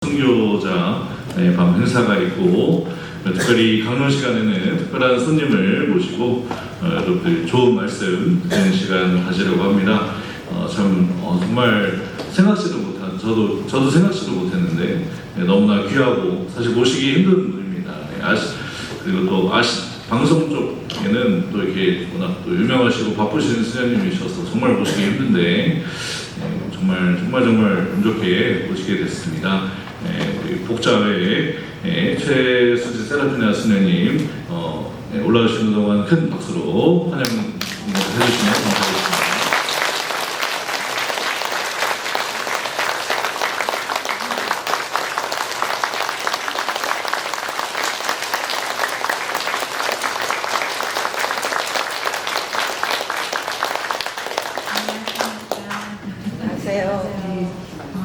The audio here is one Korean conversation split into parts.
선교자 밤 행사가 있고, 특별히 강론 시간에는 특별한 손님을 모시고 여러분들이 좋은 말씀 듣는 시간 가지려고 합니다. 정말 생각지도 못한, 저도 생각지도 못했는데 너무나 귀하고 사실 모시기 힘든 분입니다. 그리고 또 방송 쪽에는 또 이렇게 워낙 또 유명하시고 바쁘신 수녀님이셔서 정말 모시기 힘든데 정말 운 좋게 모시게 됐습니다. 우리 복자회의 최수지 세라피나 수녀님 올라오시는 동안 큰 박수로 환영해 주시면 감사하겠습니다.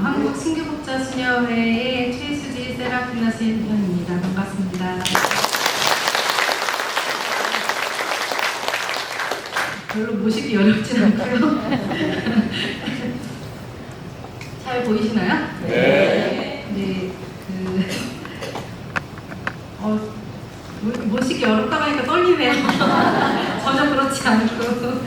한국 신규복자 수녀회의 최수지 세라피나 수녀입니다. 반갑습니다. 별로 모시기 어렵진 않고요. 잘 보이시나요? 네. 네. 모시기 어렵다고 하니까 떨리네요. 전혀 그렇지 않고.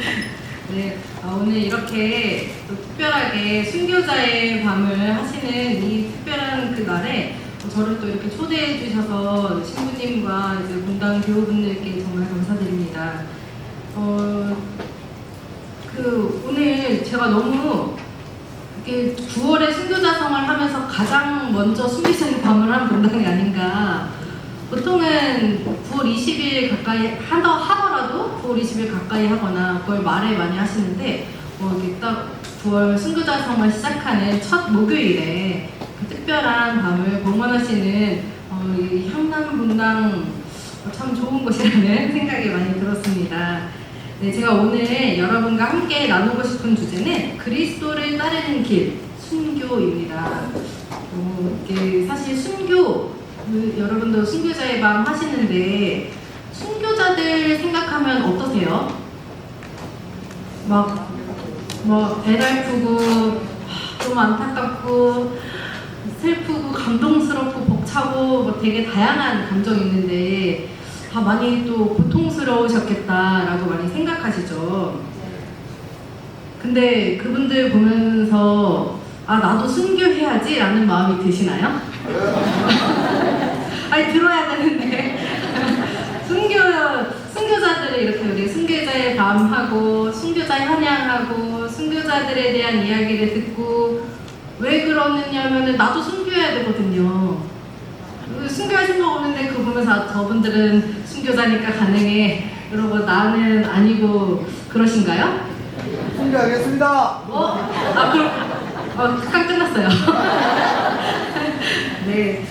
네, 오늘 이렇게 또 특별하게 순교자의 밤을 하시는 이 특별한 그 날에 저를 또 이렇게 초대해 주셔서 신부님과 이제 본당 교우분들께 정말 감사드립니다. 오늘 제가 너무 이렇게 9월에 순교자성을 하면서 가장 먼저 순교자의 밤을 한 본당이 아닌가. 보통은 9월 20일 가까이 하더라도 9월 20일 가까이 하거나 9월 말에 많이 하시는데 이게 딱 9월 순교자성을 시작하는 첫 목요일에 그 특별한 밤을 봉헌하시는 이 향남 본당 참 좋은 곳이라는 생각이 많이 들었습니다. 네, 제가 오늘 여러분과 함께 나누고 싶은 주제는 그리스도를 따르는 길, 순교입니다. 이게 사실 순교 여러분도 순교자의 밤 하시는데 순교자들 생각하면 어떠세요? 막 애달프고 좀 안타깝고 슬프고 감동스럽고 벅차고 되게 다양한 감정이 있는데 다 많이 또 고통스러우셨겠다라고 많이 생각하시죠. 근데 그분들 보면서 나도 순교해야지 라는 마음이 드시나요? 아니 들어야 되는데 순교자들을 이렇게 우리 순교자의 밤 하고 순교자 현양하고 순교자들에 대한 이야기를 듣고 왜 그러느냐면은 나도 순교해야 되거든요. 순교할 생각 없는데 그거 보면서 저분들은 순교자니까 가능해 이러고 나는 아니고 그러신가요? 순교하겠습니다. 그럼 극한 끝났어요. 네.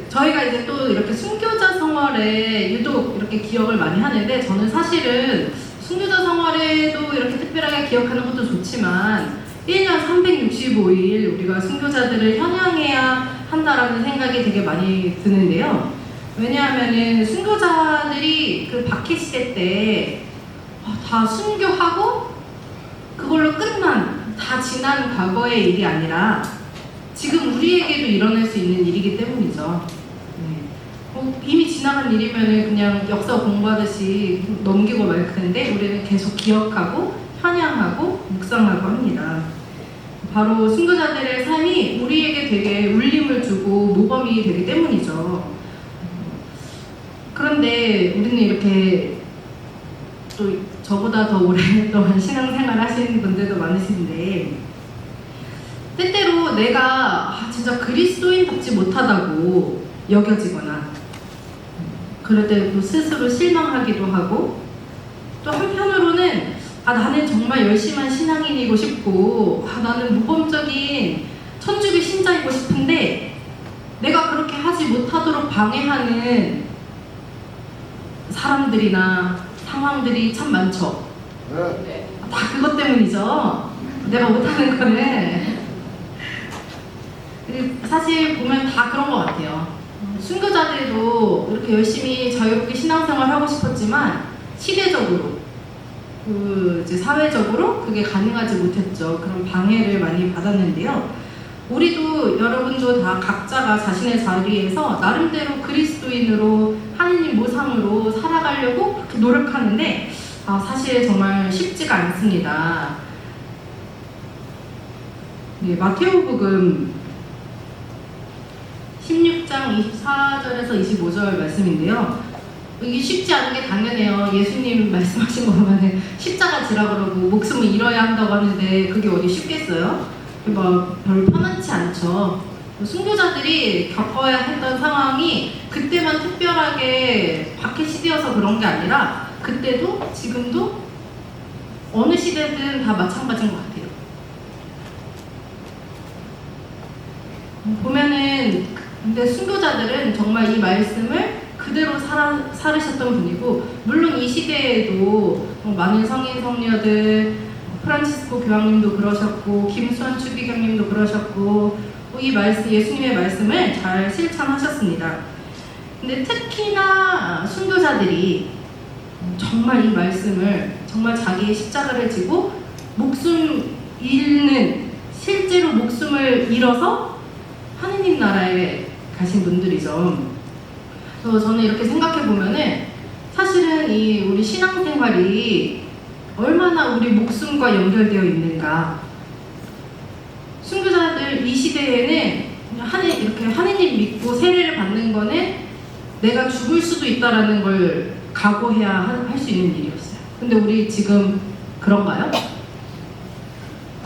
저희가 이제 또 이렇게 순교자 성월에 유독 이렇게 기억을 많이 하는데 저는 사실은 순교자 성월에도 이렇게 특별하게 기억하는 것도 좋지만 1년 365일 우리가 순교자들을 현양해야 한다라는 생각이 되게 많이 드는데요. 왜냐하면은 순교자들이 그 박해시대 때 다 순교하고 그걸로 끝난 다 지난 과거의 일이 아니라 지금 우리에게도 일어날 수 있는 일이기 때문이죠. 네. 이미 지나간 일이면 그냥 역사 공부하듯이 넘기고 말 텐데 우리는 계속 기억하고 현양하고 묵상하고 합니다. 바로 순교자들의 삶이 우리에게 되게 울림을 주고 모범이 되기 때문이죠. 그런데 우리는 이렇게 또 저보다 더 오랫동안 신앙생활 하시는 분들도 많으신데 때때로 내가 진짜 그리스도인답지 못하다고 여겨지거나 그럴 때 또 스스로 실망하기도 하고 또 한편으로는 나는 정말 열심한 신앙인이고 싶고 나는 모범적인 천주교 신자이고 싶은데 내가 그렇게 하지 못하도록 방해하는 사람들이나 상황들이 참 많죠. 다 그것 때문이죠. 내가 못하는 거는 사실 보면 다 그런 것 같아요. 순교자들도 이렇게 열심히 자유롭게 신앙생활 하고 싶었지만 시대적으로 이제 사회적으로 그게 가능하지 못했죠. 그런 방해를 많이 받았는데요. 우리도 여러분도 다 각자가 자신의 자리에서 나름대로 그리스도인으로 하느님 모상으로 살아가려고 그렇게 노력하는데 사실 정말 쉽지가 않습니다. 네, 마테오복음 16장 24절에서 25절 말씀인데요. 이게 쉽지 않은 게 당연해요. 예수님 말씀하신 거 보면 십자가 지라 그러고 목숨을 잃어야 한다고 하는데 그게 어디 쉽겠어요? 별로 편하지 않죠. 순교자들이 겪어야 했던 상황이 그때만 특별하게 박해 시대여서 그런 게 아니라 그때도 지금도 어느 시대든 다 마찬가지인 것 같아요. 보면은 근데 순교자들은 정말 이 말씀을 그대로 살으셨던 분이고, 물론 이 시대에도 많은 성인 성녀들, 프란치스코 교황님도 그러셨고 김수환 추기경님도 그러셨고 이 말씀, 예수님의 말씀을 잘 실천하셨습니다. 근데 특히나 순교자들이 정말 이 말씀을 정말 자기의 십자가를 지고 목숨 잃는, 실제로 목숨을 잃어서 하느님 나라에 가신 분들이죠. 그래서 저는 이렇게 생각해 보면은 사실은 이 우리 신앙생활이 얼마나 우리 목숨과 연결되어 있는가. 순교자들 이 시대에는 이렇게 하느님 믿고 세례를 받는 거는 내가 죽을 수도 있다라는 걸 각오해야 할 수 있는 일이었어요. 근데 우리 지금 그런가요?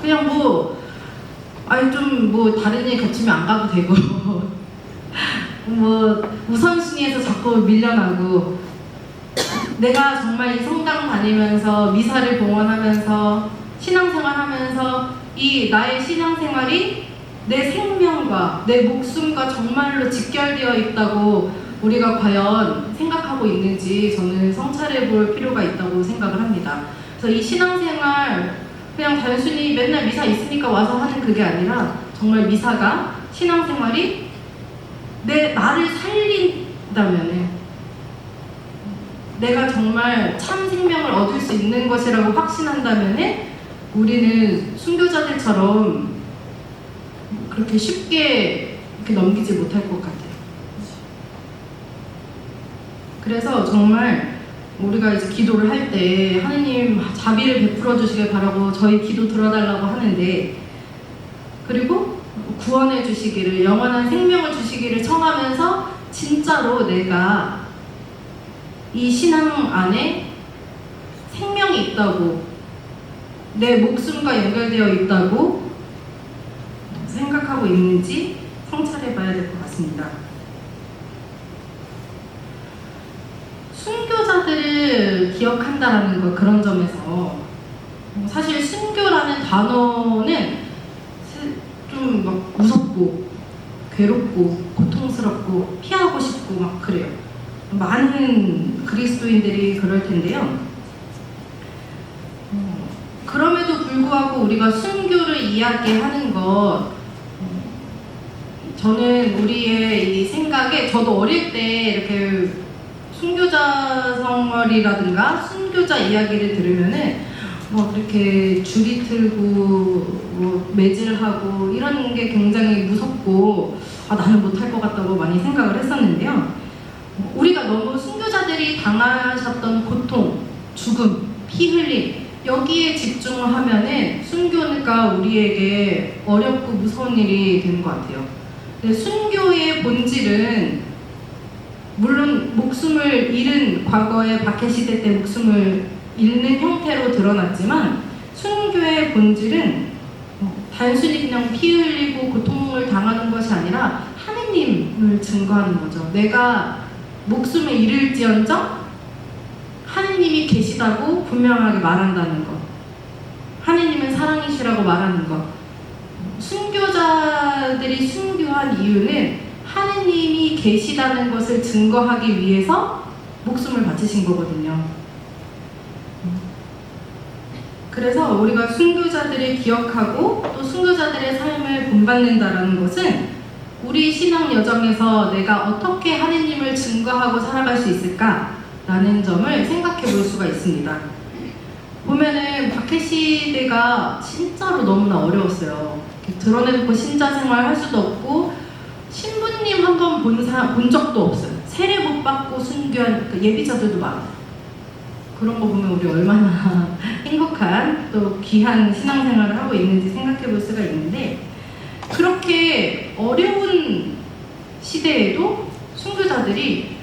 그냥 좀 다른 일 겹치면 안 가도 되고 우선순위에서 자꾸 밀려나고, 내가 정말 이 성당 다니면서 미사를 봉헌하면서 신앙생활하면서 이 나의 신앙생활이 내 생명과 내 목숨과 정말로 직결되어 있다고 우리가 과연 생각하고 있는지 저는 성찰해 볼 필요가 있다고 생각을 합니다. 그래서 이 신앙생활 그냥 단순히 맨날 미사 있으니까 와서 하는 그게 아니라 정말 미사가, 신앙생활이 나를 살린다면은, 내가 정말 참 생명을 얻을 수 있는 것이라고 확신한다면은 우리는 순교자들처럼 그렇게 쉽게 이렇게 넘기지 못할 것 같아요. 그래서 정말 우리가 이제 기도를 할 때 하느님 자비를 베풀어 주시길 바라고 저희 기도 들어달라고 하는데, 그리고 구원해 주시기를, 영원한 생명을 주시기를 청하면서 진짜로 내가 이 신앙 안에 생명이 있다고, 내 목숨과 연결되어 있다고 생각하고 있는지 성찰해 봐야 될 것 같습니다. 순교자들을 기억한다라는 것, 그런 점에서 사실 순교라는 단어는 좀 막 무섭고 괴롭고 고통스럽고 피하고 싶고 막 그래요. 많은 그리스도인들이 그럴 텐데요. 그럼에도 불구하고 우리가 순교를 이야기하는 것, 저는 우리의 이 생각에, 저도 어릴 때 이렇게 순교자 생활이라든가 순교자 이야기를 들으면은 이렇게 줄이 틀고 매질하고 이런 게 굉장히 무섭고 나는 못할 것 같다고 많이 생각을 했었는데요. 우리가 너무 순교자들이 당하셨던 고통, 죽음, 피 흘림, 여기에 집중을 하면은 순교가 우리에게 어렵고 무서운 일이 되는 것 같아요. 근데 순교의 본질은 물론 목숨을 잃은, 과거의 박해시대 때 목숨을 잃는 형태로 드러났지만, 순교의 본질은 단순히 그냥 피 흘리고 고통을 당하는 것이 아니라 하느님을 증거하는 거죠. 내가 목숨을 잃을지언정 하느님이 계시다고 분명하게 말한다는 것, 하느님은 사랑이시라고 말하는 것. 순교자들이 순교한 이유는 하느님이 계시다는 것을 증거하기 위해서 목숨을 바치신 거거든요. 그래서 우리가 순교자들을 기억하고 또 순교자들의 삶을 본받는다는 것은 우리 신앙 여정에서 내가 어떻게 하느님을 증거하고 살아갈 수 있을까라는 점을 생각해 볼 수가 있습니다. 보면은 박해시대가 진짜로 너무나 어려웠어요. 이렇게 드러내놓고 신자 생활 할 수도 없고 신부님 한 번 본 적도 없어요. 세례 못 받고 순교한 그 예비자들도 많아요. 그런 거 보면 우리 얼마나 행복한 또 귀한 신앙생활을 하고 있는지 생각해 볼 수가 있는데, 그렇게 어려운 시대에도 순교자들이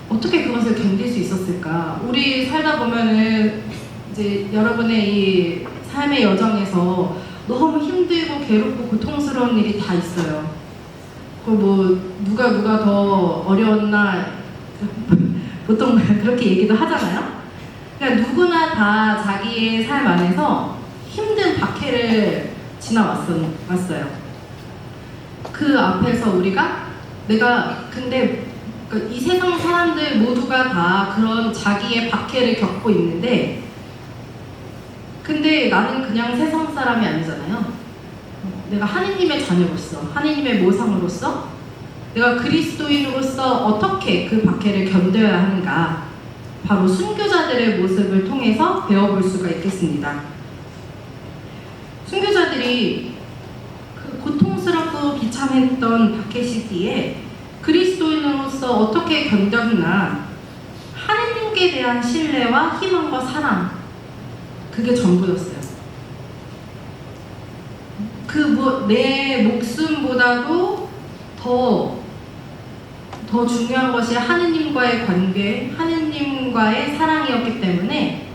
어떻게 그것을 견딜 수 있었을까? 우리 살다 보면은 이제 여러분의 이 삶의 여정에서 너무 힘들고 괴롭고 고통스러운 일이 다 있어요. 그 뭐 누가 더 어려웠나 보통 그렇게 얘기도 하잖아요. 그러니까 누구나 다 자기의 삶 안에서 힘든 박해를 지나왔어요. 그 앞에서 우리가 근데 이 세상 사람들 모두가 다 그런 자기의 박해를 겪고 있는데, 근데 나는 그냥 세상 사람이 아니잖아요. 내가 하느님의 자녀로서, 하느님의 모상으로서, 내가 그리스도인으로서 어떻게 그 박해를 견뎌야 하는가, 바로 순교자들의 모습을 통해서 배워볼 수가 있겠습니다. 순교자들이 그 고통스럽고 비참했던 박해 시기에 그리스도인으로서 어떻게 견뎠나, 하느님께 대한 신뢰와 희망과 사랑, 그게 전부였어요. 내 목숨보다도 더 중요한 것이 하느님과의 관계, 하느님과의 사랑이었기 때문에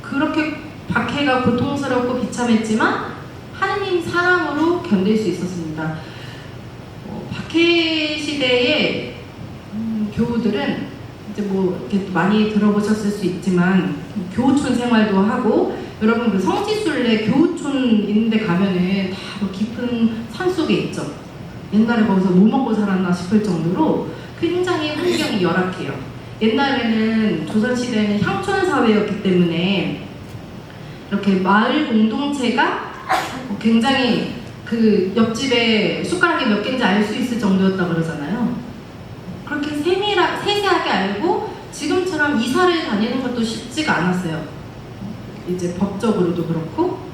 그렇게 박해가 고통스럽고 비참했지만 하느님 사랑으로 견딜 수 있었습니다. 박해 시대의 교우들은 이제 뭐 이렇게 많이 들어보셨을 수 있지만 교우촌 생활도 하고, 여러분 그 성지순례 교우촌 있는데 가면은 다 깊은 산 속에 있죠. 옛날에 거기서 뭐 먹고 살았나 싶을 정도로 굉장히 환경이 열악해요. 옛날에는 조선시대는 향촌 사회였기 때문에 이렇게 마을 공동체가 굉장히 그 옆집에 숟가락이 몇 개인지 알 수 있을 정도였다고 그러잖아요. 그렇게 세세하게 알고 지금처럼 이사를 다니는 것도 쉽지가 않았어요. 이제 법적으로도 그렇고,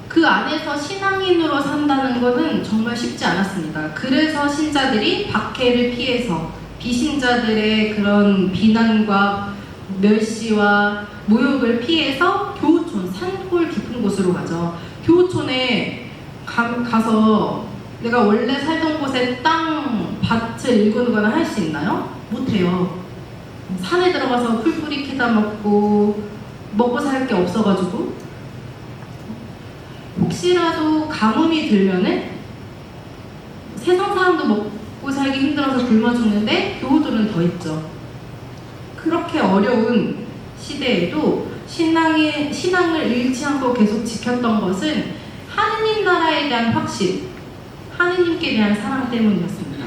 그 안에서 신앙인으로 산다는 것은 정말 쉽지 않았습니다. 그래서 신자들이 박해를 피해서 비신자들의 그런 비난과 멸시와 모욕을 피해서 교우촌, 산골 깊은 곳으로 가죠. 교우촌에 가서 내가 원래 살던 곳에 밭을 일구거나 할 수 있나요? 못해요. 산에 들어가서 풀뿌리 캐다 먹고 살 게 없어가지고, 혹시라도 가뭄이 들면은 세상 사람도 먹고 살기 힘들어서 굶어 죽는데 교우들은 더 있죠. 그렇게 어려운 시대에도 신앙을 잃지 않고 계속 지켰던 것은 하느님 나라에 대한 확신, 하느님께 대한 사랑 때문이었습니다.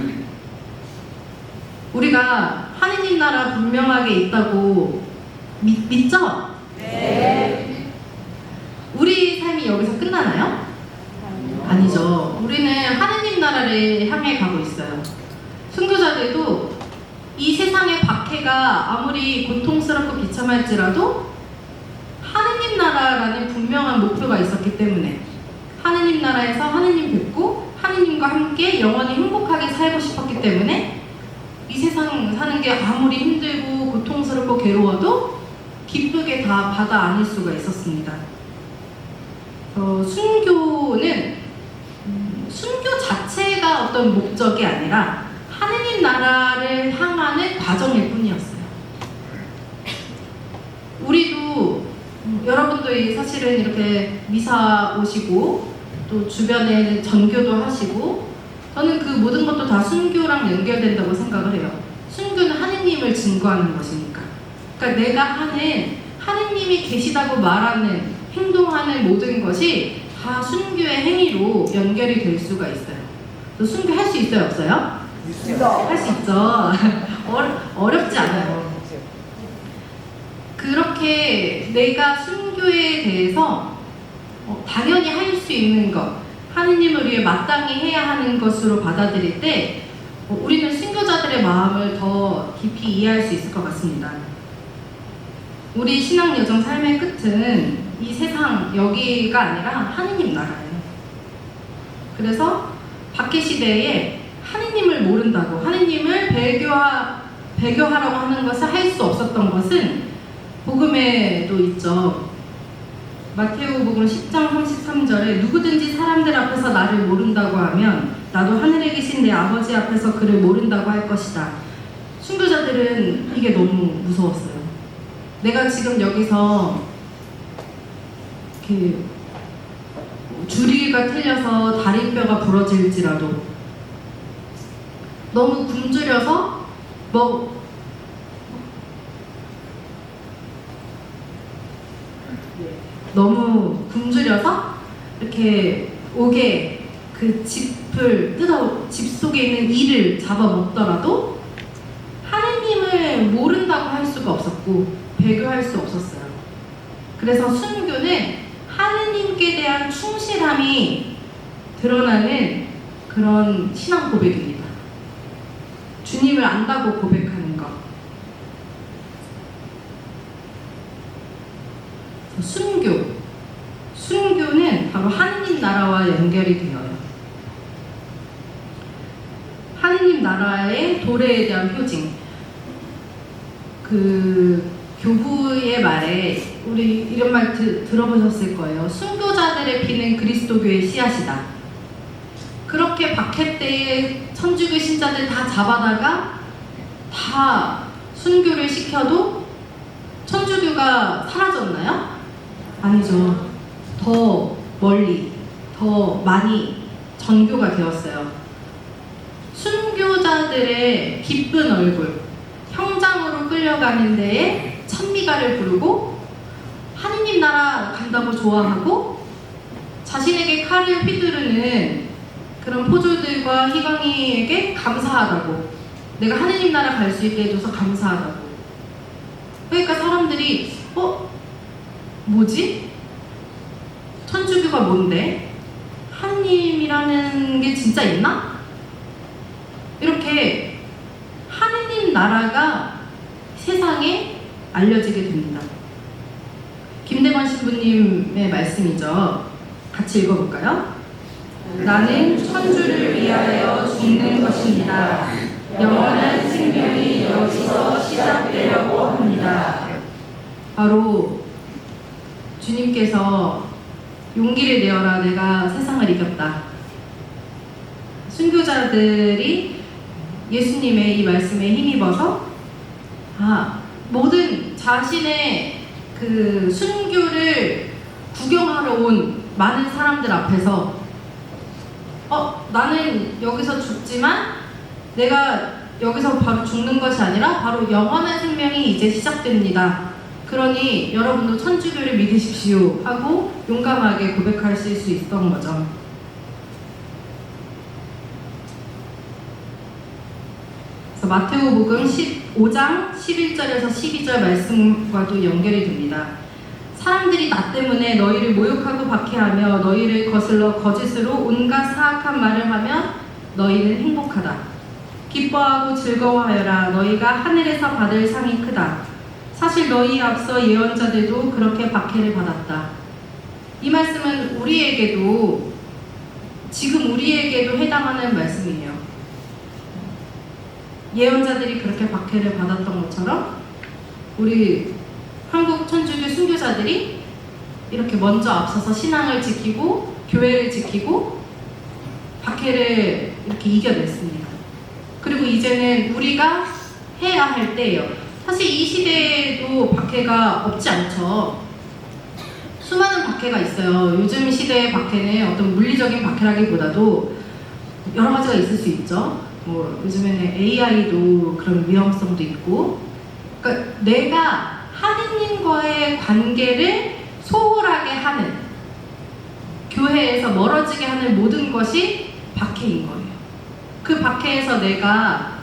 우리가 하느님 나라 분명하게 있다고 믿죠? 네. 우리 삶이 여기서 끝나나요? 아니죠. 우리는 하느님 나라를 향해 가고 있어요. 순교자들도 이 세상의 박해가 아무리 고통스럽고 비참할지라도 하느님 나라라는 분명한 목표가 있었기 때문에 하느님 나라에서 하느님 뵙고 하느님과 함께 영원히 행복하게 살고 싶었기 때문에 이 세상 사는 게 아무리 힘들고 고통스럽고 괴로워도 기쁘게 다 받아 안을 수가 있었습니다. 순교는 순교 자체가 어떤 목적이 아니라 하느님 나라를 향하는 과정일 뿐이었어요. 우리도 여러분들이 사실은 이렇게 미사 오시고 또 주변에 전교도 하시고, 저는 그 모든 것도 다 순교랑 연결된다고 생각을 해요. 순교는 하느님을 증거하는 것이니까. 그러니까 내가 하는 하느님이 계시다고 말하는, 행동하는 모든 것이 다 순교의 행위로 연결이 될 수가 있어요. 또 순교 할 수 있어요, 없어요? 있습니다. 할 수 있죠. 어렵지 않아요. 그렇게 내가 순교에 대해서 당연히 할 수 있는 것, 하느님을 위해 마땅히 해야 하는 것으로 받아들일 때 우리는 순교자들의 마음을 더 깊이 이해할 수 있을 것 같습니다. 우리 신앙 여정 삶의 끝은 이 세상 여기가 아니라 하느님 나라예요. 그래서 박해 시대에 하느님을 모른다고, 하느님을 배교하라고 하는 것을 할 수 없었던 것은 복음에도 있죠. 마태오복음 10장 33절에 누구든지 사람들 앞에서 나를 모른다고 하면 나도 하늘에 계신 내 아버지 앞에서 그를 모른다고 할 것이다. 순교자들은 이게 너무 무서웠어요. 내가 지금 여기서 이렇게 줄이가 틀려서 다리뼈가 부러질지라도 너무 굶주려서 너무 굶주려서 이렇게 옥에 그 짚을 집 속에 있는 이를 잡아 먹더라도 하느님을 모른다고 할 수가 없었고 배교할 수 없었어요. 그래서 순교는 하느님께 대한 충실함이 드러나는 그런 신앙 고백입니다. 주님을 안다고 고백하는 것. 순교는 바로 하느님 나라와 연결이 되어요. 하느님 나라의 도래에 대한 표징. 그 교부의 말에 우리 이런 말 들어보셨을 거예요. 순교자들의 피는 그리스도교의 씨앗이다. 그렇게 박해 때에 천주교 신자들 다 잡아다가 다 순교를 시켜도 천주교가 사라졌나요? 아니죠. 더 멀리, 더 많이 전교가 되었어요. 순교자들의 기쁜 얼굴, 형장으로 끌려가는 데에 찬미가를 부르고 하느님 나라 간다고 좋아하고 자신에게 칼을 휘두르는 그런 포졸들과 희광이에게 감사하다고, 내가 하느님 나라 갈 수 있게 해줘서 감사하다고. 그러니까 사람들이 뭐지? 천주교가 뭔데? 하느님이라는 게 진짜 있나? 이렇게 하느님 나라가 세상에 알려지게 됩니다. 김대건 신부님의 말씀이죠. 같이 읽어볼까요? 나는 천주를 위하여 죽는 것입니다. 영원한 생명이 여기서 시작되려고 합니다. 바로 주님께서 용기를 내어라, 내가 세상을 이겼다. 순교자들이 예수님의 이 말씀에 힘입어서 모든 자신의 그 순교를 구경하러 온 많은 사람들 앞에서 나는 여기서 죽지만 내가 여기서 바로 죽는 것이 아니라 바로 영원한 생명이 이제 시작됩니다. 그러니 여러분도 천주교를 믿으십시오 하고 용감하게 고백하실 수 있었던 거죠. 그래서 마태오복음 15장 11절에서 12절 말씀과도 연결이 됩니다. 사람들이 나 때문에 너희를 모욕하고 박해하며 너희를 거슬러 거짓으로 온갖 사악한 말을 하면 너희는 행복하다. 기뻐하고 즐거워하여라. 너희가 하늘에서 받을 상이 크다. 사실 너희 앞서 예언자들도 그렇게 박해를 받았다. 이 말씀은 지금 우리에게도 해당하는 말씀이에요. 예언자들이 그렇게 박해를 받았던 것처럼 우리 한국 천주교 순교자들이 이렇게 먼저 앞서서 신앙을 지키고 교회를 지키고 박해를 이렇게 이겨냈습니다. 그리고 이제는 우리가 해야 할 때예요. 사실 이 시대에도 박해가 없지 않죠. 수많은 박해가 있어요. 요즘 시대의 박해는 어떤 물리적인 박해라기보다도 여러 가지가 있을 수 있죠. 요즘에는 AI도 그런 위험성도 있고, 그러니까 내가 하느님과의 관계를 소홀하게 하는, 교회에서 멀어지게 하는 모든 것이 박해인 거예요. 그 박해에서 내가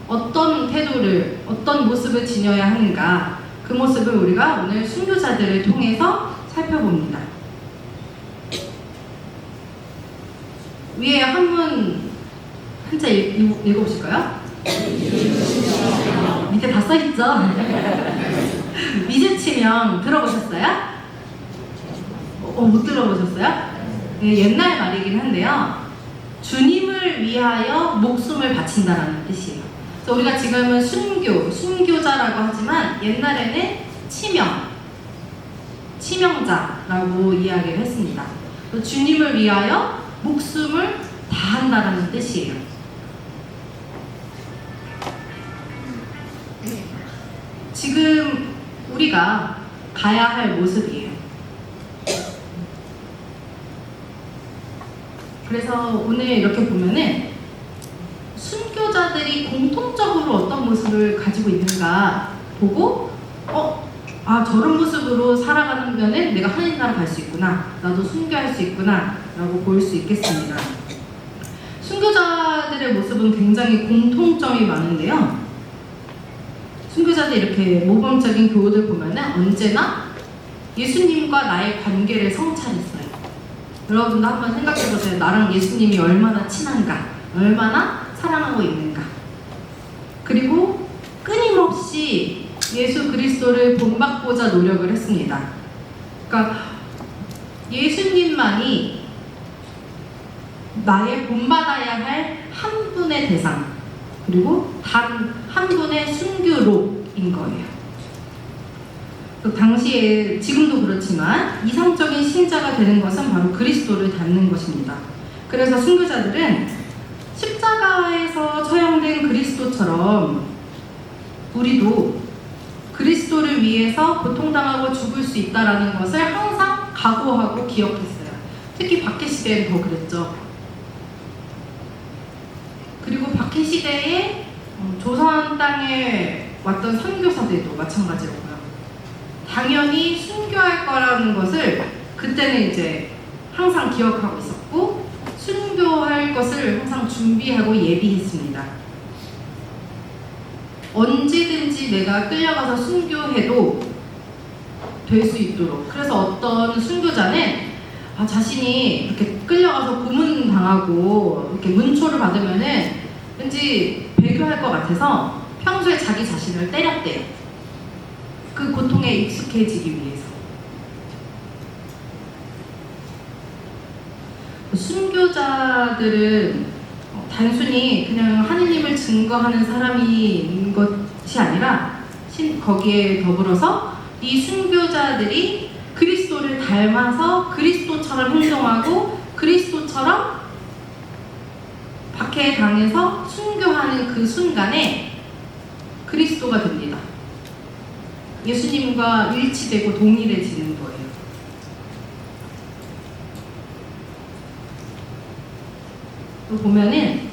어떤 태도를, 어떤 모습을 지녀야 하는가, 그 모습을 우리가 오늘 순교자들을 통해서 살펴봅니다. 위에 한문 한자 읽어보실까요? 밑에 다 써있죠? 미즈치명 들어보셨어요? 못 들어보셨어요? 네, 옛날 말이긴 한데요. 주님을 위하여 목숨을 바친다라는 뜻이에요. 그래서 우리가 지금은 순교자라고 하지만 옛날에는 치명자라고 이야기를 했습니다. 주님을 위하여 목숨을 다한다라는 뜻이에요. 지금 우리가 가야 할 모습이에요. 그래서 오늘 이렇게 보면은 순교자들이 공통적으로 어떤 모습을 가지고 있는가 보고 저런 모습으로 살아가는 면은 내가 하나님 나라 갈 수 있구나, 나도 순교할 수 있구나 라고 볼 수 있겠습니다. 순교자들의 모습은 굉장히 공통점이 많은데요, 순교자들 이렇게 모범적인 교우들 보면은 언제나 예수님과 나의 관계를 성찰했어요. 여러분도 한번 생각해보세요. 나랑 예수님이 얼마나 친한가, 얼마나 사랑하고 있는가. 그리고 끊임없이 예수 그리스도를 본받고자 노력을 했습니다. 그러니까 예수님만이 나의 본받아야 할 한 분의 대상, 그리고 단 한 분의 순교로인 거예요. 그 당시에, 지금도 그렇지만 이상적인 신자가 되는 것은 바로 그리스도를 닮는 것입니다. 그래서 순교자들은 십자가에서 처형된 그리스도처럼 우리도 그리스도를 위해서 고통당하고 죽을 수 있다는 것을 항상 각오하고 기억했어요. 특히 박해 시대엔 더 그랬죠. 그리고 박해 시대에 조선 땅에 왔던 선교사들도 마찬가지로고요. 당연히 순교할 거라는 것을 그때는 이제 항상 기억하고 있었고, 순교할 것을 항상 준비하고 예비했습니다. 언제든지 내가 끌려가서 순교해도 될 수 있도록. 그래서 어떤 순교자는 자신이 이렇게 끌려가서 고문당하고 이렇게 문초를 받으면은 왠지 배교할 것 같아서 평소에 자기 자신을 때렸대요. 그 고통에 익숙해지기 위해서. 순교자들은 단순히 그냥 하느님을 증거하는 사람인 것이 아니라 거기에 더불어서 이 순교자들이 그리스도를 닮아서 그리스도처럼 행동하고 그리스도처럼 박해에 당해서 순교하는 그 순간에 그리스도가 됩니다. 예수님과 일치되고 동일해지는 거예요. 또 보면은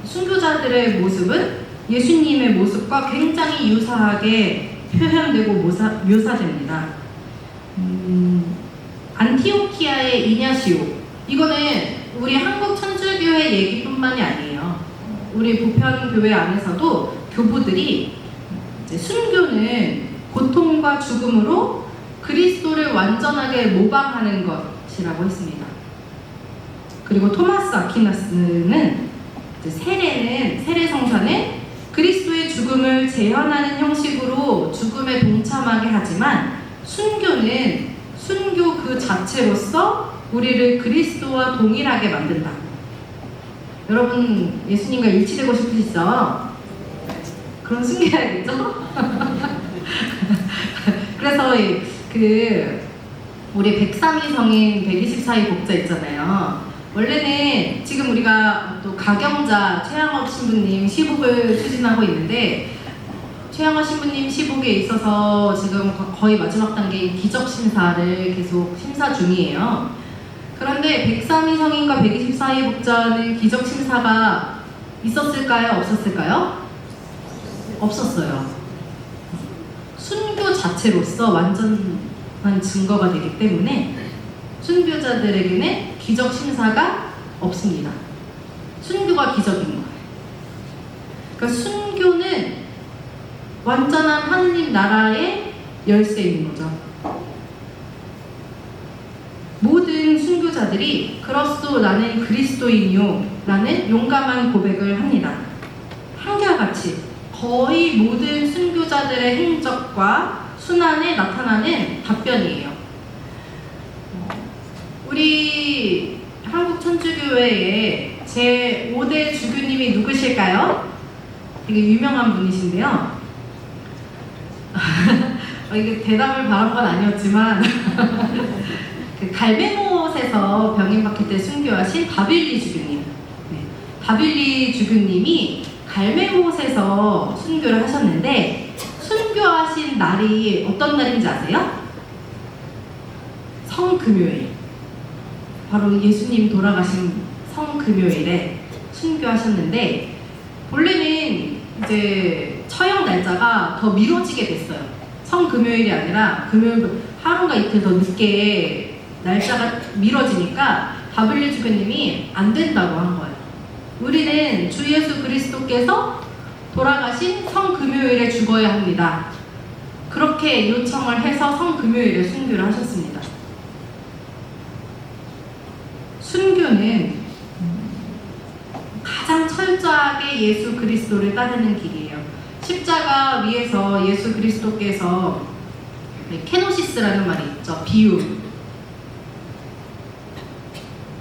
순교자들의 모습은 예수님의 모습과 굉장히 유사하게 표현되고 묘사됩니다. 안티오키아의 이냐시오, 이거는 우리 한국 천주교회 얘기뿐만이 아니에요. 우리 보편교회 안에서도 교부들이 이제 순교는 고통과 죽음으로 그리스도를 완전하게 모방하는 것이라고 했습니다. 그리고 토마스 아퀴나스는 세례 성사는 그리스도의 죽음을 재현하는 형식으로 죽음에 동참하게 하지만 순교는 순교 그 자체로서 우리를 그리스도와 동일하게 만든다. 여러분 예수님과 일치되고 싶으시죠? 그럼 순교해야겠죠? 그래서 우리 103위 성인 124위 복자 있잖아요. 원래는 지금 우리가 또 가경자 최양업 신부님 시복을 추진하고 있는데, 최양업 신부님 시복에 있어서 지금 거의 마지막 단계인 기적심사를 계속 심사 중이에요. 그런데 103위 성인과 124위 복자는 기적심사가 있었을까요? 없었을까요? 없었어요. 순교 자체로서 완전한 증거가 되기 때문에 순교자들에게는 기적 심사가 없습니다. 순교가 기적인 거예요. 그러니까 순교는 완전한 하느님 나라의 열쇠인 거죠. 모든 순교자들이 그렇소 나는 그리스도인이요 라는 용감한 고백을 합니다. 한결같이 거의 모든 순교자들의 행적과 순환에 나타나는 답변이에요. 우리 한국천주교회의 제5대 주교님이 누구실까요? 되게 유명한 분이신데요. 이게 대답을 바란 건 아니었지만 그 갈베못에서 병임박힐 때 순교하신 바빌리 주교님. 네, 바빌리 주교님이 갈메못에서 순교를 하셨는데 순교하신 날이 어떤 날인지 아세요? 성금요일. 바로 예수님 돌아가신 성금요일에 순교하셨는데 본래는 이제 처형 날짜가 더 미뤄지게 됐어요. 성금요일이 아니라 금요일 하루가 이틀 더 늦게 날짜가 미뤄지니까 바빌리 주교님이 안 된다고 한 거예요. 우리는 주 예수 그리스도께서 돌아가신 성금요일에 죽어야 합니다. 그렇게 요청을 해서 성금요일에 순교를 하셨습니다. 순교는 가장 철저하게 예수 그리스도를 따르는 길이에요. 십자가 위에서 예수 그리스도께서 케노시스라는 말이 있죠. 비유.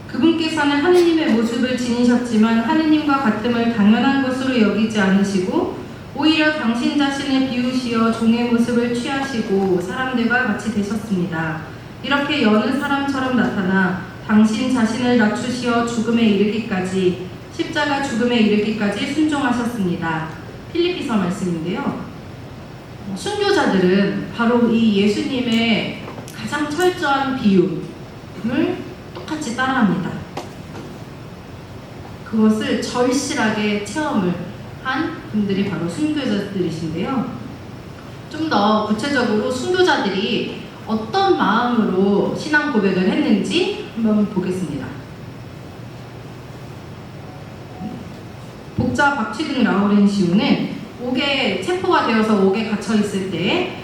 그분께서는 하느님의 모습을 지니셨지만 하느님과 같음을 당연한 것으로 여기지 않으시고 오히려 당신 자신을 비우시어 종의 모습을 취하시고 사람들과 같이 되셨습니다. 이렇게 여느 사람처럼 나타나 당신 자신을 낮추시어 죽음에 이르기까지 십자가 죽음에 이르기까지 순종하셨습니다. 필리피서 말씀인데요. 순교자들은 바로 이 예수님의 가장 철저한 비움을 똑같이 따라합니다. 그것을 절실하게 체험을 한 분들이 바로 순교자들이신데요. 좀 더 구체적으로 순교자들이 어떤 마음으로 신앙 고백을 했는지 한번 보겠습니다. 복자 박취등 라우렌시우는 옥에 체포가 되어서 옥에 갇혀 있을 때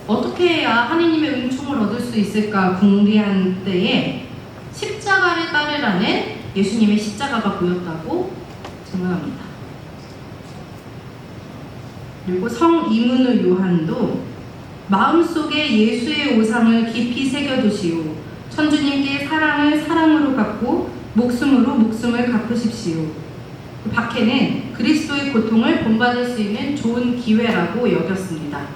어떻게 해야 하느님의 은총을 얻을 수 있을까 궁리한 때에 십자가를 따르라는 예수님의 십자가가 보였다고 증언합니다. 그리고 성 이문우 요한도 마음속에 예수의 오상을 깊이 새겨두시오. 천주님께 사랑을 사랑으로 갚고 목숨으로 목숨을 갚으십시오. 박해는 그리스도의 고통을 본받을 수 있는 좋은 기회라고 여겼습니다.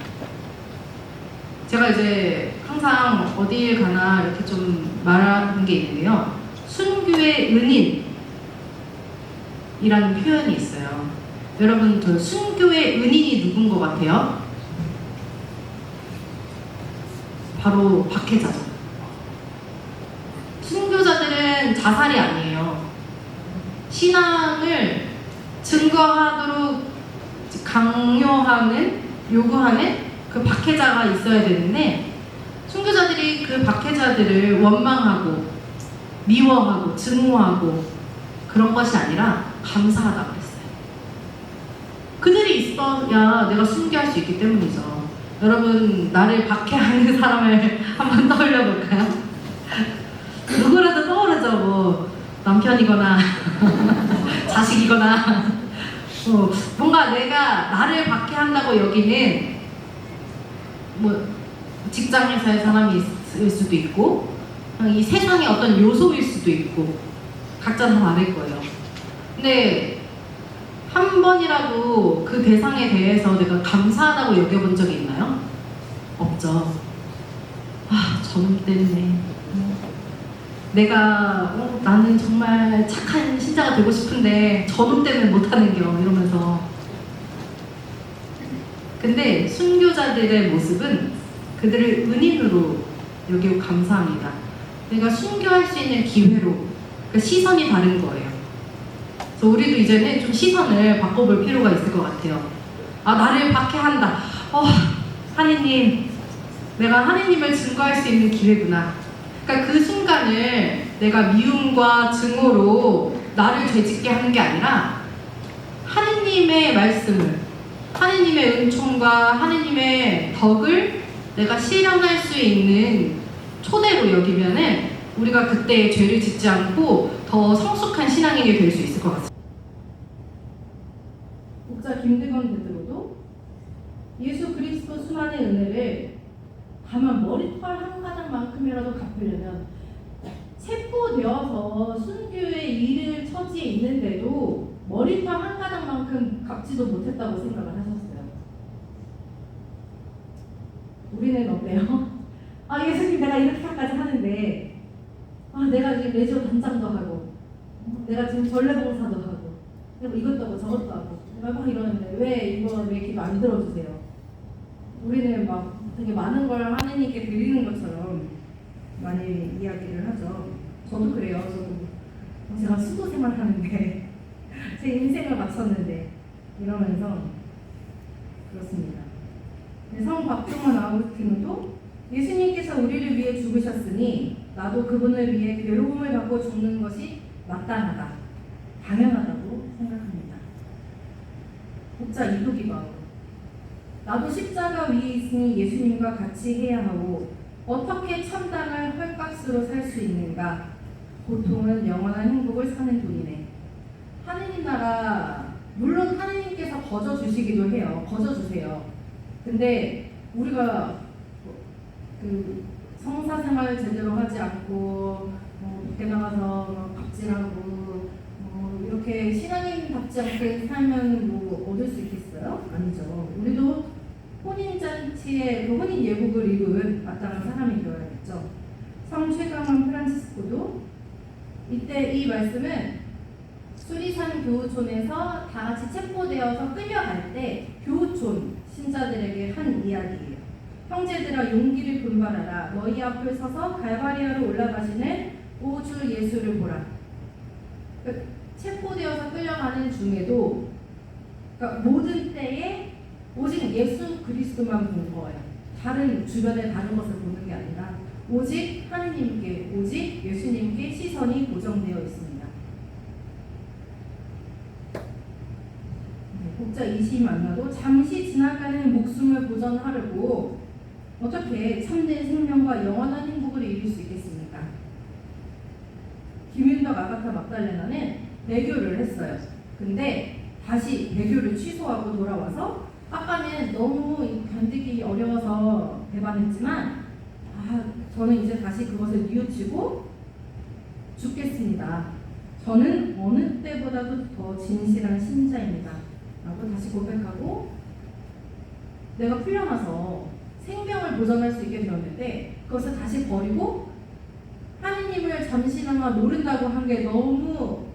제가 이제 항상 어디에 가나 이렇게 좀 말하는 게 있는데요. 순교의 은인이라는 표현이 있어요. 여러분, 저 순교의 은인이 누군 것 같아요? 바로 박해자죠. 순교자들은 자살이 아니에요. 신앙을 증거하도록 강요하는, 요구하는 그 박해자가 있어야 되는데 순교자들이 그 박해자들을 원망하고 미워하고 증오하고 그런 것이 아니라 감사하다고 그랬어요. 그들이 있어야 내가 순교할 수 있기 때문이죠. 여러분, 나를 박해하는 사람을 한번 떠올려 볼까요? 누구라도 떠오르죠. 뭐 남편이거나 자식이거나 뭔가 내가 나를 박해한다고 여기는 뭐 직장에서의 사람이 있을 수도 있고 이 세상의 어떤 요소일 수도 있고 각자 다 다를 거예요. 근데 한 번이라도 그 대상에 대해서 내가 감사하다고 여겨본 적이 있나요? 없죠. 아, 저놈 때문에 내가 나는 정말 착한 신자가 되고 싶은데 저놈 때문에 못하는겨 이러면서. 근데 순교자들의 모습은 그들을 은인으로 여기고 감사합니다. 내가 순교할 수 있는 기회로. 그러니까 시선이 다른 거예요. 그래서 우리도 이제는 좀 시선을 바꿔볼 필요가 있을 것 같아요. 아, 나를 박해한다. 하느님, 내가 하느님을 증거할 수 있는 기회구나. 그러니까 그 순간을 내가 미움과 증오로 나를 죄짓게 하는 게 아니라 하느님의 말씀을, 하느님의 은총과 하느님의 덕을 내가 실현할 수 있는 초대로 여기면은 우리가 그때 죄를 짓지 않고 더 성숙한 신앙인이 될 수 있을 것 같습니다. 목자 김대건 베드로도 예수 그리스도 수많은 은혜를 다만 머리털 한 가닥만큼이라도 갚으려면 순교되어서 순교의 일을 처지에 있는데도 머리털 한 가닥만큼 갚지도 못했다고 생각을 하셨어요. 우리는 어때요? 아, 예수님 내가 이렇게까지 하는데 내가 지금 레지오 단장도 하고 내가 지금 전례봉사도 하고 내가 이것도 하고 저것도 하고 내가 막 이러는데 왜 이거 왜 기도 안 들어주세요? 우리는 막 되게 많은 걸 하느님께 드리는 것처럼 많이 이야기를 하죠. 저도 그래요. 저도 제가 수도 생활하는데 제 인생을 바쳤는데 이러면서 그렇습니다. 성 박종원 아우구스티노도 예수님께서 우리를 위해 죽으셨으니 나도 그분을 위해 괴로움을 받고 죽는 것이 마땅하다, 당연하다고 생각합니다. 목자 이도기 바울, 나도 십자가 위에 있으니 예수님과 같이 해야 하고 어떻게 참담을 헐값으로 살 수 있는가? 보통은 영원한 행복을 사는 돈이네. 하느님 나라 물론 하느님께서 거저 주시기도 해요. 거저 주세요. 근데 우리가 그 성사 생활 제대로 하지 않고 밖에 나가서 갑질하고 이렇게 신앙인답지 않게 살면 뭐 얻을 수 있겠어요? 아니죠. 우리도 혼인잔치에 그 혼인 예복을 입은 마땅한 사람이 되어야겠죠. 성 최강원 프란치스코도 이때 이 말씀은 수리산 교우촌에서 다 같이 체포되어서 끌려갈 때 교우촌 신자들에게 한 이야기예요. 형제들아 용기를 분발하라. 너희 앞을 서서 갈바리아로 올라가시는 오주 예수를 보라. 그러니까 체포되어서 끌려가는 중에도 그러니까 모든 때에 오직 예수 그리스도만 본 거예요. 다른 주변의 다른 것을 보는 게 아니라 오직 하느님께, 오직 예수님께 시선이 고정되어 있습니다. 목자 이시 만나도 잠시 지나가는 목숨을 보전하려고 어떻게 참된 생명과 영원한 행복을 이룰 수 있겠습니까? 김윤덕 아가타 막달레나는 배교를 했어요. 근데 다시 배교를 취소하고 돌아와서 아까는 너무 견디기 어려워서 배반했지만 저는 이제 다시 그것을 뉘우치고 죽겠습니다. 저는 어느 때보다도 더 진실한 신자입니다. 라고 다시 고백하고 내가 풀려나서 생명을 보전할 수 있게 되었는데 그것을 다시 버리고 하느님을 잠시나마 모른다고 한 게 너무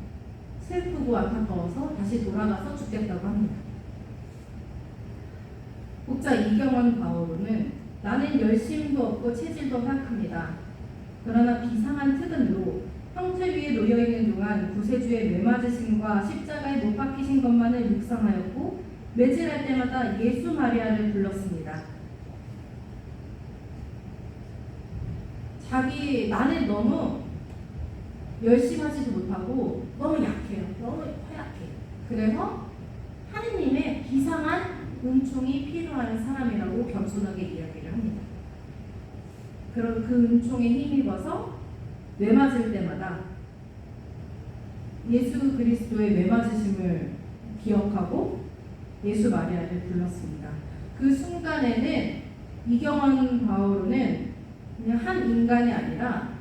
슬프고 안타까워서 다시 돌아가서 죽겠다고 합니다. 목자 이경원 바오로는 나는 열심도 없고 체질도 허약합니다. 그러나 비상한 특은으로 형틀 위에 놓여있는 동안 구세주의 매맞으심과 십자가에 못 박히신 것만을 묵상하였고 매질할 때마다 예수 마리아를 불렀습니다. 나는 너무 열심히 하지도 못하고 너무 약해요. 너무 허약해요. 그래서 하느님의 비상한 은총이 필요한 사람이라고 겸손하게 이야기를 합니다. 그런 그 은총에 힘입어서 매맞을 때마다 예수 그리스도의 매맞으심을 기억하고 예수 마리아를 불렀습니다. 그 순간에는 이경원 바오로는 그냥 한 인간이 아니라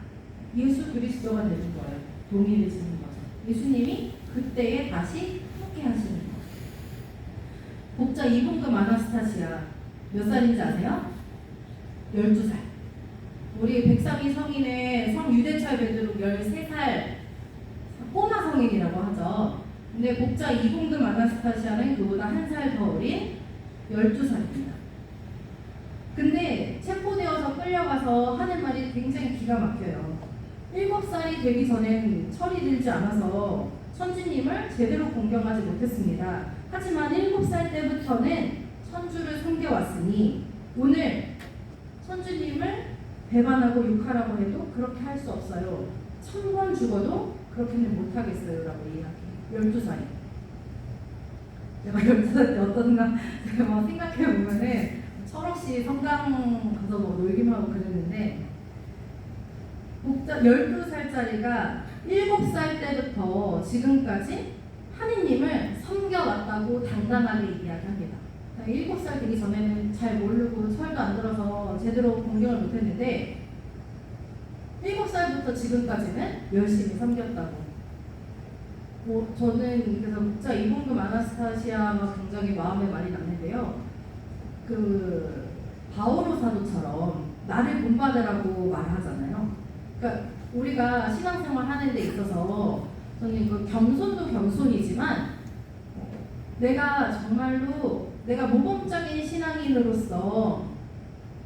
예수 그리스도가 되는 거예요. 동일해지는 거죠. 예수님이 그때에 다시 함께 하시는 거예요. 목자 이봉금 아나스타시아 몇 살인지 아세요? 12살. 우리 백삼이 성인의 성 유대철 베드로 13살 꼬마 성인이라고 하죠. 근데 목자 이봉금 아나스타시아는 그보다 한 살 더 어린 12살입니다. 근데 체포되어서 끌려가서 하는 말이 굉장히 기가 막혀요. 7살이 되기 전엔 철이 들지 않아서 천주님을 제대로 공경하지 못했습니다. 하지만 7살 때부터는 천주를 섬겨왔으니 오늘 천주님을 배반하고 욕하라고 해도 그렇게 할 수 없어요. 1000번 죽어도 그렇게는 못하겠어요 라고 이야기해요. 12살이. 내가 12살 때 어떤가 제가 막 생각해보면은 철없이 성당 가서 뭐 놀기만 하고 그랬는데 12살짜리가 7살 때부터 지금까지 하느님을 섬겨왔다고 당당하게 이야기합니다. 7살 되기 전에는 잘 모르고 철도 안 들어서 제대로 공경을 못했는데 7 7살부터 지금까지는 열심히 섬겼다고. 저는 그래서 목자 이봉금 아나스타시아가 굉장히 마음에 많이 남는데요. 그 바오로 사도처럼 나를 본받으라고 말하잖아요. 그러니까 우리가 신앙생활 하는 데 있어서 저는 그 겸손도 겸손이지만 내가 정말로 내가 모범적인 신앙인으로서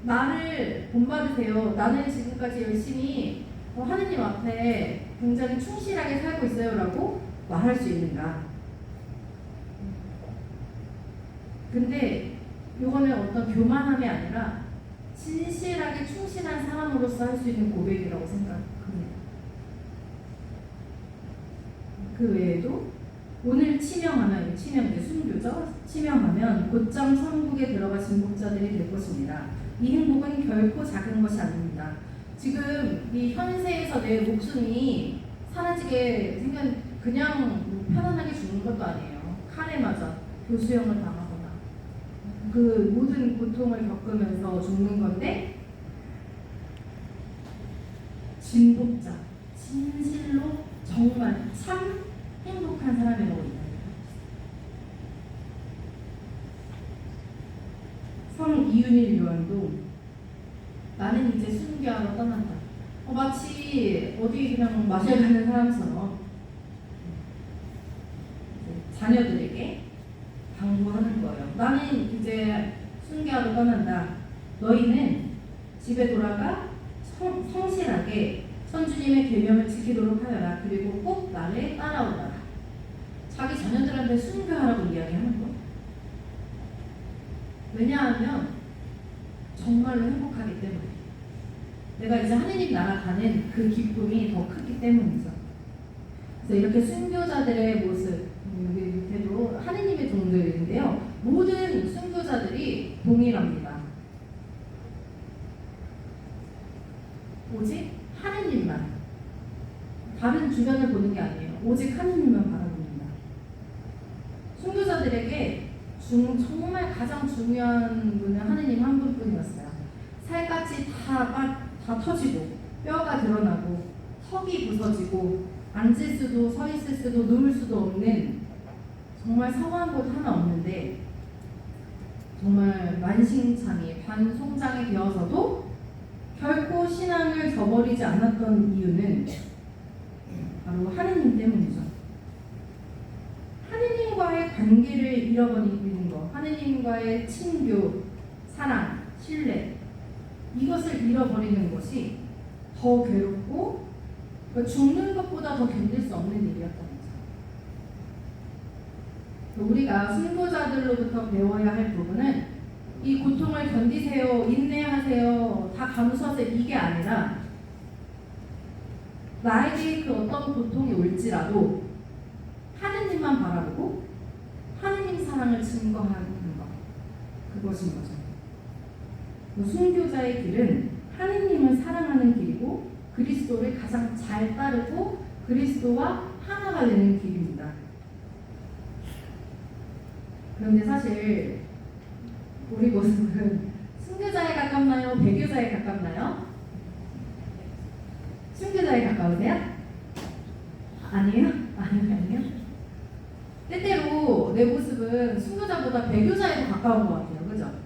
나를 본받으세요. 나는 지금까지 열심히 하느님 앞에 굉장히 충실하게 살고 있어요 라고 말할 수 있는가. 근데 이거는 어떤 교만함이 아니라 진실하게 충실한 사람으로서 할 수 있는 고백이라고 생각합니다. 그 외에도 오늘 치명하면, 치명 이제 순교죠. 치명하면 곧장 천국에 들어가신 목자들이 될 것입니다. 이 행복은 결코 작은 것이 아닙니다. 지금 이 현세에서 내 목숨이 사라지게 생긴 그냥 편안하게 죽는 것도 아니에요. 칼에 맞아 교수형을 당하거나 그 모든 고통을 겪으면서 죽는 건데 진복자, 진실로 정말 참 행복한 사람이라고 있다. 성 이윤일 요한도 나는 이제 순교하러 떠난다. 마치 어디 그냥 마실 가는 사람처럼 자녀들에게 당부하는 거예요. 나는 이제 순교하러 떠난다. 너희는 집에 돌아가 성실하게 선주님의 계명을 지키도록 하여라. 그리고 꼭 나를 따라오라. 자기 자녀들한테 순교하라고 이야기하는 거예요. 왜냐하면 정말로 행복하기 때문에 내가 이제 하느님 나라 가는 그 기쁨이 더 크기 때문이죠. 그래서 이렇게 순교자들의 모습, 여기 밑에도 하느님의 종들인데요. 모든 순교자들이 동일합니다. 오직 하느님만, 다른 주변을 보는 게 아니에요. 오직 하느님만 바라봅니다. 순교자들에게 정말 가장 중요한 분은 하느님 한 분뿐이었어요. 살갗이 다 터지고 뼈가 드러나고 턱이 부서지고 앉을 수도 서 있을 수도 누울 수도 없는 정말 성한 곳 하나 없는데 정말 만신창이 반송장이 되어서도 결코 신앙을 저버리지 않았던 이유는 바로 하느님 때문이죠. 하느님과의 관계를 잃어버리는 것, 하느님과의 친교, 사랑, 신뢰 이것을 잃어버리는 것이 더 괴롭고 죽는 것보다 더 견딜 수 없는 일이었던 거죠. 우리가 순교자들로부터 배워야 할 부분은 이 고통을 견디세요, 인내하세요, 다 감수하세요 이게 아니라 나에게 그 어떤 고통이 올지라도 하느님만 바라보고 하느님 사랑을 증거하는 것 그것인 거죠. 순교자의 길은 하느님을 사랑하는 길이고 그리스도를 가장 잘 따르고 그리스도와 하나가 되는 길입니다. 그런데 사실 우리 모습은 순교자에 가깝나요? 배교자에 가깝나요? 순교자에 가까우세요? 아니에요? 아니요? 때때로 내 모습은 순교자보다 배교자에 더 가까운 것 같아요. 그죠?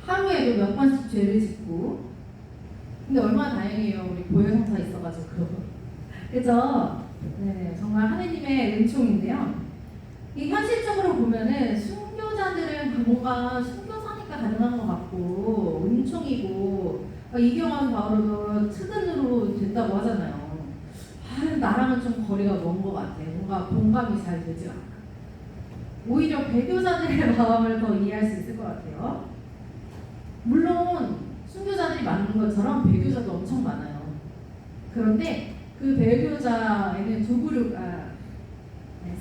하루에도 몇 번씩 죄를 짓고 근데 얼마나 다행이에요. 우리 보혜성사 있어가지고 그죠? 네, 정말 하느님의 은총인데요. 이 현실적으로 보면은 순교자들은 뭔가 순교사니까 가능한 것 같고 은총이고 이경환 바오로도 특은으로 됐다고 하잖아요. 나랑은 좀 거리가 먼 것 같아. 뭔가 공감이 잘 되지 않아. 오히려 배교자들의 마음을 더 이해할 수 있을 것 같아요. 물론 순교자들이 많은 것처럼 배교자도 엄청 많아요. 그런데 그 배교자에는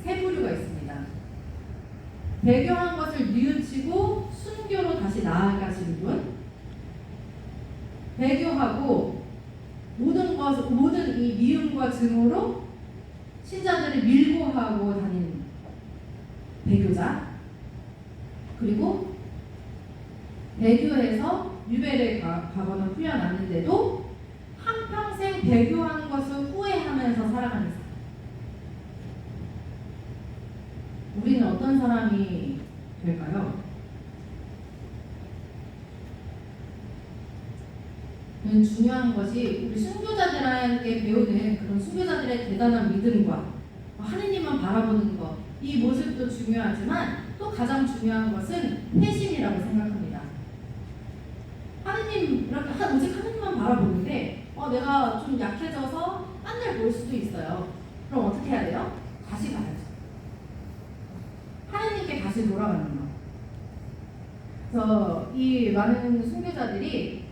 세 부류가 있습니다. 배교한 것을 뉘우치고 순교로 다시 나아가시는 분, 배교하고 모든 이 미움과 증오로 신자들을 밀고 하고 다니는 배교자, 그리고 배교해서 유배를 가거나 풀려났는데도 한평생 배교한 것을 후회하면서 살아가는 사람. 우리는 어떤 사람이 될까요? 중요한 것이 우리 순교자들에게 배우는 그런 순교자들의 대단한 믿음과 하느님만 바라보는 것, 이 모습도 중요하지만 또 가장 중요한 것은 회심이라고 생각합니다. 하느님, 이렇게 오직 하느님만 바라보는데 내가 좀 약해져서 딴 데 볼 수도 있어요. 그럼 어떻게 해야 돼요? 다시 가야죠. 하느님께 다시 돌아가는 거. 그래서 이 많은 순교자들이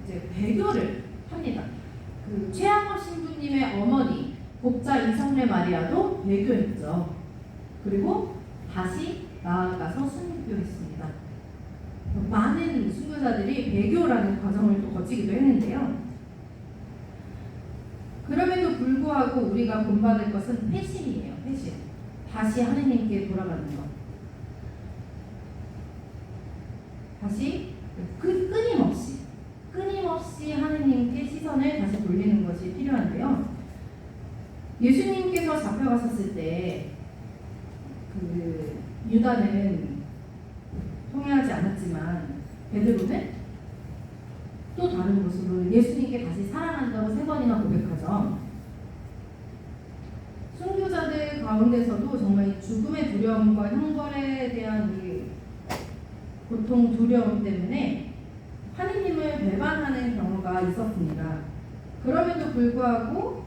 이제 배교를 합니다. 그 최양호 신부님의 어머니 복자 이성례 마리아도 배교했죠. 그리고 다시 나아가서 순교했습니다. 많은 순교자들이 배교라는 과정을 또 거치기도 했는데요. 그럼에도 불구하고 우리가 본받을 것은 회심이에요. 회심. 다시 하느님께 돌아가는 것. 다시 끊임없이 하느님께 시선을 다시 돌리는 것이 필요한데요. 예수님께서 잡혀가셨을 때 그 유다는 통회하지 않았지만 베드로는 또 다른 모습으로 예수님께 다시 사랑한다고 3번이나 고백하죠. 순교자들 가운데서도 정말 이 죽음의 두려움과 형벌에 대한 이 고통, 두려움 때문에 하느님을 배반하는 경우가 있었습니다. 그럼에도 불구하고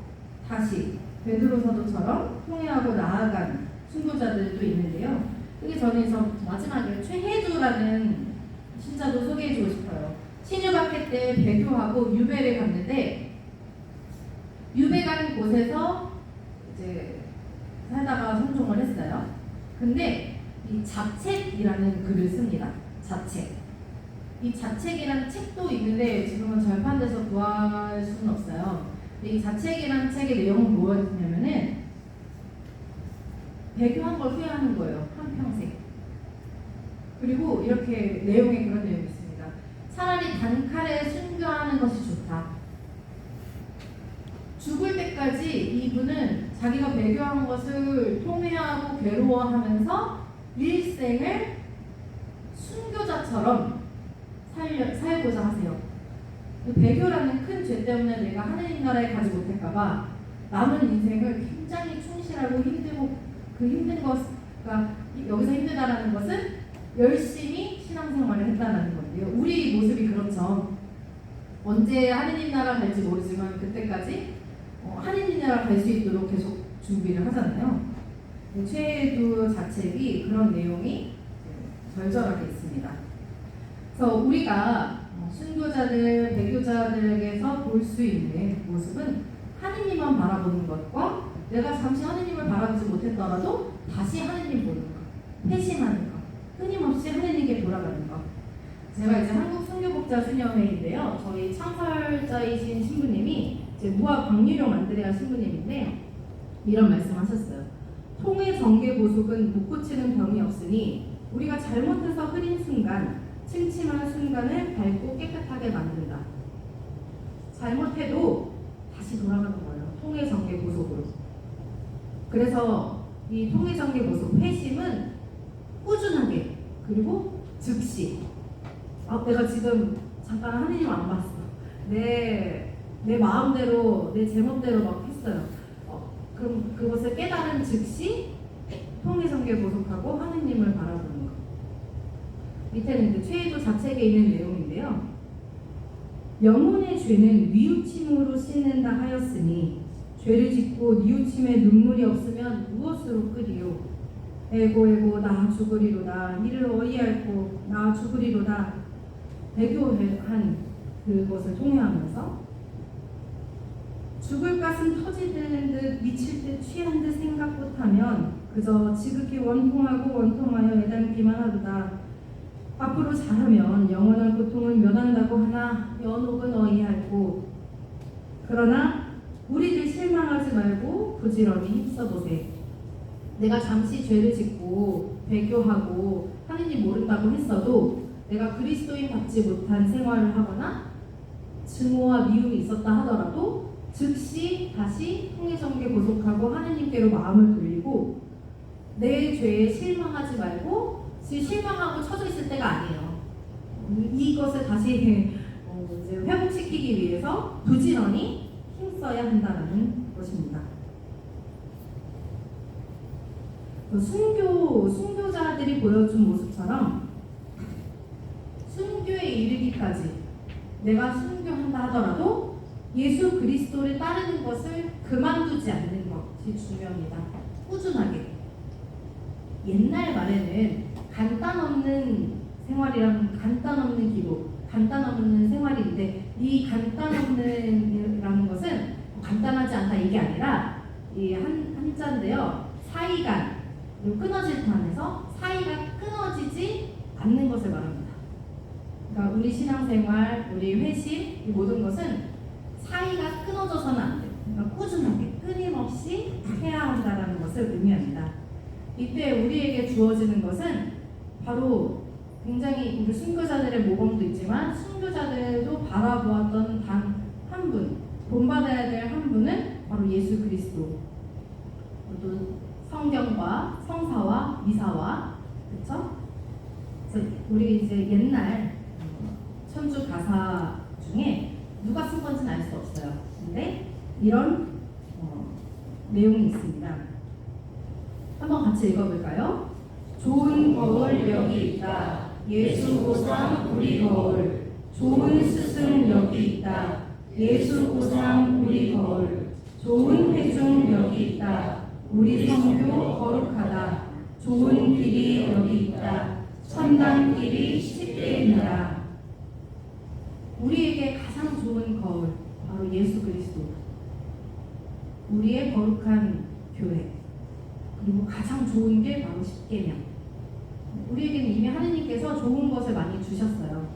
다시 베드로사도처럼 통회하고 나아간 순교자들도 있는데요. 여기 저는 마지막에 최혜주라는 신자도 소개해주고 싶어요. 신유박해 때 배교하고 유배를 갔는데 유배 간 곳에서 이제 살다가 선종을 했어요. 근데 이 자책이라는 글을 씁니다. 자책. 이 자책이라는 책도 있는데 지금은 절판돼서 구할 수는 없어요. 근데 이 자책이라는 책의 내용은 뭐였냐면은 배교한 걸 후회하는 거예요. 한평생. 그리고 이렇게 내용에 그런 내용이 있습니다. 차라리 단칼에 순교하는 것이 좋다. 죽을 때까지 이분은 자기가 배교한 것을 통회하고 괴로워하면서 일생을 순교자처럼 살고자 하세요. 배교라는 큰 죄 때문에 내가 하느님 나라에 가지 못할까봐 남은 인생을 굉장히 충실하고 힘들고 그 힘든 것과 여기서 힘들다라는 것은 열심히 신앙생활을 했다는 건데요. 우리 모습이 그렇죠. 언제 하느님 나라 갈지 모르지만 그때까지 하느님 나라 갈 수 있도록 계속 준비를 하잖아요. 최혜도 자책이 그런 내용이 절절하게 있습니다. 그래서 우리가 순교자들, 배교자들에게서 볼 수 있는 모습은 하느님만 바라보는 것과 내가 잠시 하느님을 바라보지 못했더라도 다시 하느님 보는 것, 회심하는 것, 끊임없이 하느님께 돌아가는 것. 제가 이제 한국 순교복자 수녀회인데요. 저희 창설자이신 신부님이 이제 무화 광유령 안드레아 신부님인데 이런 말씀하셨어요. 통의 정계 보속은 못 고치는 병이 없으니 우리가 잘못해서 흐린 순간, 침침한 순간을 밝고 깨끗하게 만든다. 잘못해도 다시 돌아가는 거예요. 통의 정계 보속으로. 그래서 이 통의 정계 보속, 회심은 꾸준하게 그리고 즉시. 내가 지금 잠깐 하느님 안 봤어. 내 마음대로 내 제멋대로 막 했어요. 그럼 그것을 깨달은 즉시 통의 정계 보속하고 하느님을 바라보는 것. 밑에는 이제 최혜도 자책에 있는 내용인데요. 영혼의 죄는 뉘우침으로 씻는다 하였으니 죄를 짓고 뉘우침에 눈물이 없으면 무엇으로 끄리요? 에고 나 죽으리로다. 이를 어이할고 나 죽으리로다. 배교한 그것을 통해하면서 죽을 가슴 터지는 듯 미칠 듯 취한 듯 생각 못하면 그저 지극히 원통하여 애달기만 하도다. 앞으로 잘하면 영원한 고통을 면한다고 하나 연옥은 어이할고 그러나 우리들 실망하지 말고 부지런히 힘써보세. 내가 잠시 죄를 짓고 배교하고 하느님 모른다고 했어도 내가 그리스도인답지 못한 생활을 하거나 증오와 미움이 있었다 하더라도 즉시 다시 통일정계 고속하고 하느님께로 마음을 돌리고 내 죄에 실망하지 말고 실망하고 처져 있을 때가 아니에요. 이것을 다시 이제 회복시키기 위해서 부지런히 힘써야 한다는 것입니다. 순교자들이 보여준 모습처럼 순교에 이르기까지 내가 순교한다 하더라도 예수 그리스도를 따르는 것을 그만두지 않는 것이 중요합니다. 꾸준하게. 옛날 말에는 간단 없는 생활이라는 간단 없는 기록, 간단 없는 생활인데 이 간단 없는이라는 것은 간단하지 않다 이게 아니라 이 한자인데요. 사이간 끊어질 판에서 사이가 끊어지지 않는 것을 말합니다. 그러니까 우리 신앙생활, 우리 회심 이 모든 것은 사이가 끊어져서는 안 돼요. 그러니까 꾸준하게 끊임없이 해야 한다는 것을 의미합니다. 이때 우리에게 주어지는 것은 바로 굉장히 우리 순교자들의 모범도 있지만 순교자들도 바라보았던 단 한 분, 본받아야 될 한 분은 바로 예수 그리스도. 또 성경과 성사와 미사와 그렇죠? 우리 이제 옛날 천주 가사 중에 누가 쓴 건지는 알 수 없어요. 근데 이런 내용이 있습니다. 한번 같이 읽어볼까요? 좋은 거울 여기 있다. 예수 보상 우리 거울. 좋은 스승 여기 있다. 예수 보상 우리 거울. 좋은 회중 여기 있다. 우리 성교 거룩하다. 좋은 길이 여기 있다. 선단 길이 십계입니다. 우리에게 가장 좋은 거울 바로 예수 그리스도. 우리의 거룩한 교회. 그리고 가장 좋은 게 바로 십계명. 우리에게는 이미 하느님께서 좋은 것을 많이 주셨어요.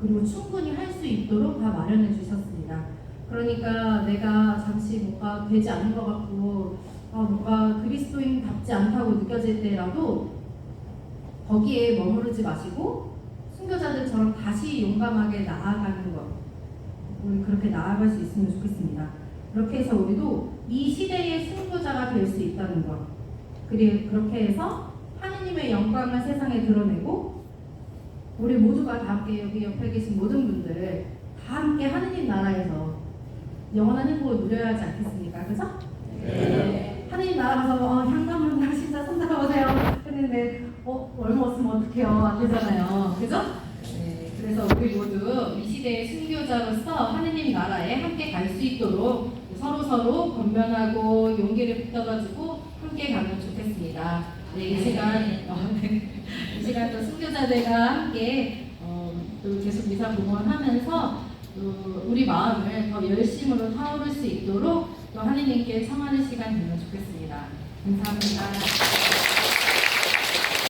그리고 충분히 할 수 있도록 다 마련해 주셨습니다. 그러니까 내가 잠시 뭔가 되지 않는 것 같고 뭔가 그리스도인답지 않다고 느껴질 때라도 거기에 머무르지 마시고 순교자들처럼 다시 용감하게 나아가는 것, 우리 그렇게 나아갈 수 있으면 좋겠습니다. 그렇게 해서 우리도 이 시대의 순교자가 될 수 있다는 것, 그리고 그렇게 해서 하느님의 영광을 세상에 드러내고 우리 모두가 다 함께 여기 옆에 계신 모든 분들 다 함께 하느님 나라에서 영원한 행복을 누려야 하지 않겠습니까? 그죠? 네. 하느님 나라 가서 향감을 진짜 손들어보세요 했는데 얼마 없으면 어떡해요? 안 되잖아요. 그죠? 네. 그래서 우리 모두 이 시대의 순교자로서 하느님 나라에 함께 갈 수 있도록 서로 건면하고 용기를 붙들어주고 함께 가면 좋겠습니다. 네, 이 시간 또 순교자들과 함께 또 계속 미사 공헌하면서 우리 마음을 더 열심으로 타오를 수 있도록 또 하느님께 청하는 시간 되면 좋겠습니다. 감사합니다.